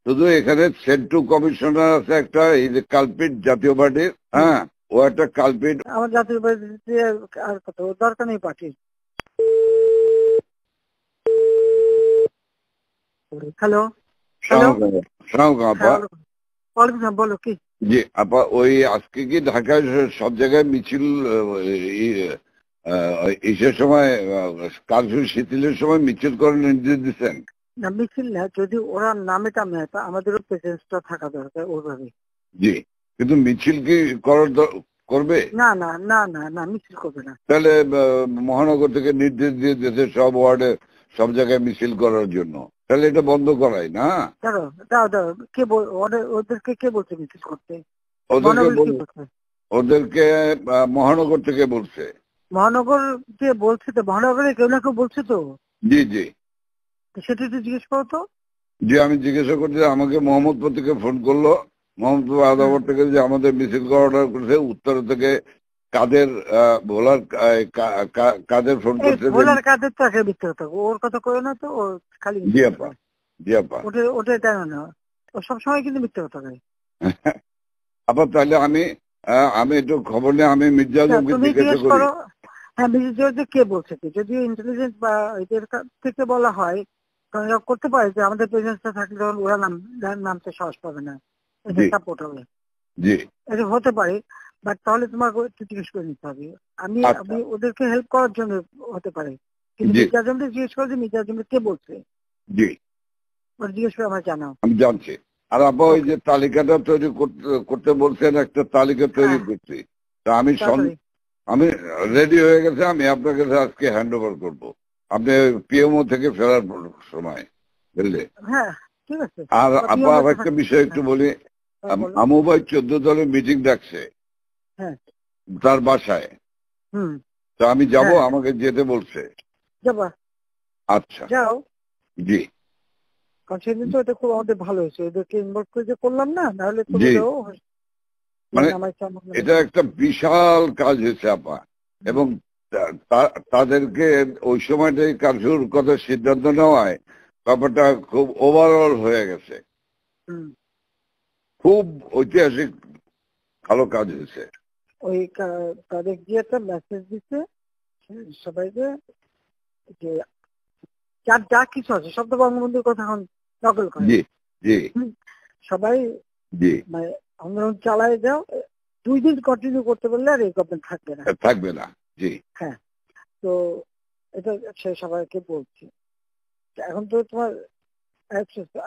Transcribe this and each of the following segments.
শুধু এখানে সেন্টু কমিশনার আছে একটা, এই যে কালপিট জাতীয় পার্টির, হ্যাঁ, ও একটা কালপিট। আমার জাতীয় পার্টিতে আর কত দরকার নেই পার্টির। হ্যালো হ্যালো, আপা, বলো কি? জি আপা, ওই আজকে কি ঢাকায় সব জায়গায় মিছিল ইসের সময় কারফিউ শিথিলের সময় মিছিল করার নির্দেশ দিচ্ছেন? না, মিছিল না, যদি ওরা নামে টামে আমাদেরও প্রেজেন্সটা থাকা দরকার ওইভাবে। জি, কিন্তু মিছিল কি করবে? না না না না না, মিছিল করবে না। তাহলে মহানগর থেকে নির্দেশ দিয়ে দিয়েছে সব ওয়ার্ডে সব জায়গায় মিছিল করার জন্য, তাহলে এটা বন্ধ করাই না? দাঁড়ো দাও দাও, কে ওদেরকে কে বলছে মিছিল করতে? ওদেরকে মহানগর থেকে বলছে। মহানগর কে বলছে? তো মহানগরে কেউ না কেউ বলছে তো। জি জি, সেটা একটু জিজ্ঞেস করো তো। জি, আমি জিজ্ঞাসা করছি, আমাকে মোহাম্মদপুর থেকে ফোন করলো, মোহাম্মদপুর আদাবর থেকে, যে আমাদের মিছিল করা অর্ডার করেছে। উত্তর থেকে কাদের ভোলার কাদের ফোন করছে। ভোলার কাদের তো একটা মিথ্যে কথা, ওর কথা কই না তো, ও খালি। জি আপা, জি আপা, ওটা টানো না, ও সবসময় কিন্তু মিথ্যে কথা কয়। আপা তাহলে আমি একটু খবর নিয়ে আমি মির্জা আজমকে জিজ্ঞাসা করি। হ্যাঁ, মির্জা কে বলছে কি, যদি ইন্টেলিজেন্স বা এদের থেকে বলা হয় কারণ এরা করতে পারে যে আমাদের প্রেজেন্সটা থাকলে তখন ওরা নামতে সাহস পাবে না, এটা সাপোর্ট হবে। জি, এটা হতে পারে, বাট তাহলে তোমাকে একটু জিজ্ঞেস করে নিতে হবে। আমি ওদেরকে হেল্প করার জন্য হতে পারে, কিন্তু মির্জা আজমকে জিজ্ঞেস করে যে মির্জা আজমকে কে বলছে। জি, ওরা জিজ্ঞেস করে আমার জানাও। আমি জানছি। আর আপা ওই যে তালিকাটা তৈরি করতে বলছেন, একটা তালিকা তৈরি করছি, তা আমি রেডি হয়ে গেছে, আমি আপনার কাছে আজকে হ্যান্ড ওভার করবো, আপনি পিএমও থেকে ফেরার সময়, বুঝলে? হ্যাঁ ঠিক আছে। আর আপা একটা বিষয় একটু বলি, আমু ভাই 14 দলের মিটিং ডাকছে তার বাসায়, তো আমি যাব, আমাকে যেতে বলছে। যাবা? আচ্ছা, যাও। জি, কারণ সেদিন তো এটা খুব আমাদের ভালো হয়েছে, এদেরকে ইনভলভ করে যে করলাম না, নাহলে তো মানে এটা একটা বিশাল কাজ হয়েছে আপা। এবং তাদেরকে ওই সময়টাই কারফিউর কথা সিদ্ধান্ত নেওয়ায় ব্যাপারটা খুব ওভারঅল হয়ে গেছে, খুব ঐতিহাসিক ভালো কাজ হয়েছে। ওই তাদের গিয়ে একটা মেসেজ দিচ্ছে সবাইকে যে যার যা কিছু আছে সব তো বঙ্গবন্ধুর কথা এখন নকল করে। জি জি, সবাই জি, মানে আন্দোলন চালায় যাও, 2 দিন কন্টিনিউ করতে পারলে আর এই গভর্নমেন্ট থাকবে না। জি, হ্যাঁ, তো এটা সে সবাইকে বলছি। এখন তো তোমার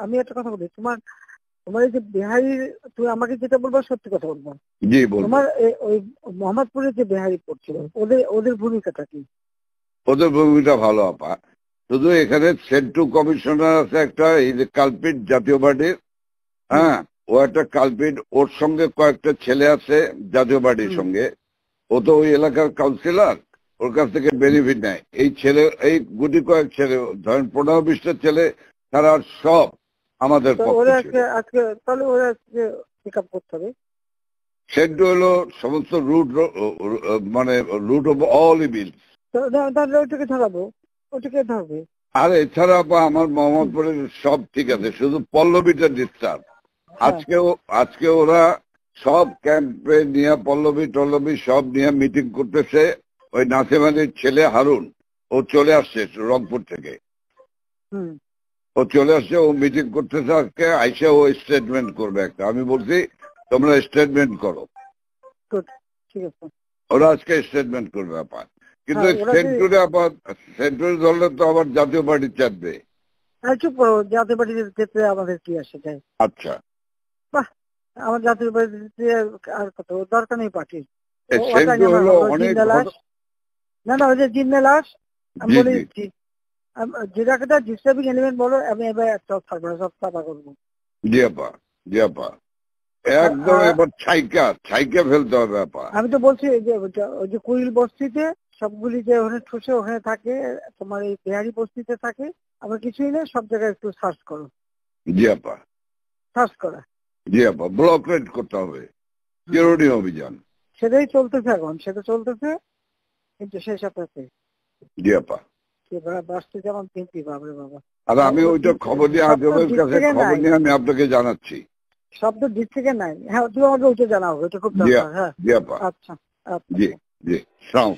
আমি একটা কথা বলি, তোমার এই যে বিহারি, তুমি আমাকে যেটা বলবো সত্যি কথা বলবো। জি, তোমার ওই মোহাম্মদপুরে যে বিহারি পড়ছিল, ওদের ভূমিকাটা কি? ওদের ভূমিকা ভালো আপা, শুধু এখানে সেন্টু কমিশনার আছে একটা, এই যে কালপিট জাতীয় পার্টির, হ্যাঁ, ও একটা কালপিট, ওর সঙ্গে কয়েকটা ছেলে আছে জাতীয় পার্টির সঙ্গে, ও তো ওই এলাকার কাউন্সিলর, ওর কাছ থেকে বেনিফিট নেয়। এই ছেলে, এই গুটি কয়েক ছেলে, ধরেন 15-20টা ছেলে, তারা সব আমাদের তাহলে ওরা পিক আপ করতে হবে। সেন্টু হলো সমস্ত রুট, মানে রুট অফ অল ইভিলস, তাহলে ওটাকে ধরাবো, ওটাকে ধরবে। আর এছাড়া আমার মোহাম্মদপুরের সব ঠিক আছে, শুধু পল্লবীটা ডিস্টার্ব। আজকে ওরা সব ক্যাম্পে নিয়ে পল্লবী সব নিয়ে মিটিং করতেছে। ওই নাসিম আলীর ছেলে হারুন, ও চলে আসছে রংপুর থেকে, ও চলে আসছে, ও মিটিং করতেছে আজকে, আইসা ও স্টেটমেন্ট করবে একটা। আমি বলছি তোমরা স্টেটমেন্ট করো, ওরা আজকে স্টেটমেন্ট করবে আপা। কিন্তু সেন্টুরে ধরলে তো আবার জাতীয় পার্টি চাপবে। চুপ করো, জাতীয় পার্টির ক্ষেত্রে আমাদের কি আসে যায়? আচ্ছা, বাহ, আমার জাতীয় পার্টিতে আর কত দরকার নেই পার্টির। না না, ওই যে জিন্নালাস আমি বলে দিচ্ছি, যেটাকে ডিস্টার্বিং এলিমেন্ট বলো, আমি এবার একটা থাকবো না, সব চাপা করবো। জি আপা, জি আপা, একদম এবার ছাইকা ফেলতে হবে আপা। আমি তো বলছি ওই যে কুইল বস্তিতে সবগুলি যে ওখানে ঠুসে ওখানে থাকে, তোমার এই বিহারি বস্তিতে থাকে, আবার কিছুই না, সব জায়গায় একটু সার্চ করো। জি আপা, সার্চ করা। জি আপা, ব্লক রেড করতে হবে, চিরুনি অভিযান, সেটাই চলতেছে এখন, সেটা চলতেছে, কিন্তু শেষ আছে। জি আপা, বাঁচতে যেমন তিনটি, বাবরে বাবা। আর আমি ওইটা খবর নিয়ে আজমের কাছে খবর নিয়ে আমি আপনাকে জানাচ্ছি। সব তো দিক থেকে নাই। হ্যাঁ, তুমি আমাকে ওইটা জানাও, ওইটা খুব দরকার। হ্যাঁ, আচ্ছা, জি জি, সালাম।